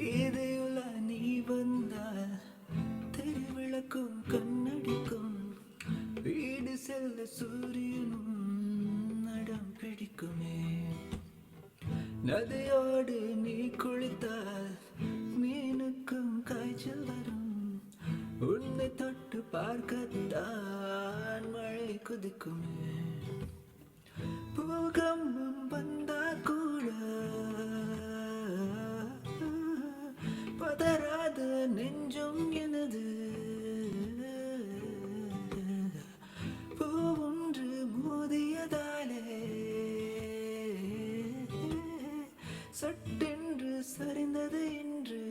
வீதியுல நீ வந்தால் தெருவிளக்கும் கண்ணடிக்கும், வீடு செல்ல சூரியனும் நடம் பிடிக்குமே. நதியோடு நீ குளித்தால் மீனுக்கும் காய்ச்சல் வரும், உன்னை தொட்டு பார்க்கத்தான் மழை குதிக்குமே. பூகம்பம் வந்தா கூட பதறாத நெஞ்சம் எனது, பூவொன்று மோதியதாலே சட்டென்று சரிந்தது என்று.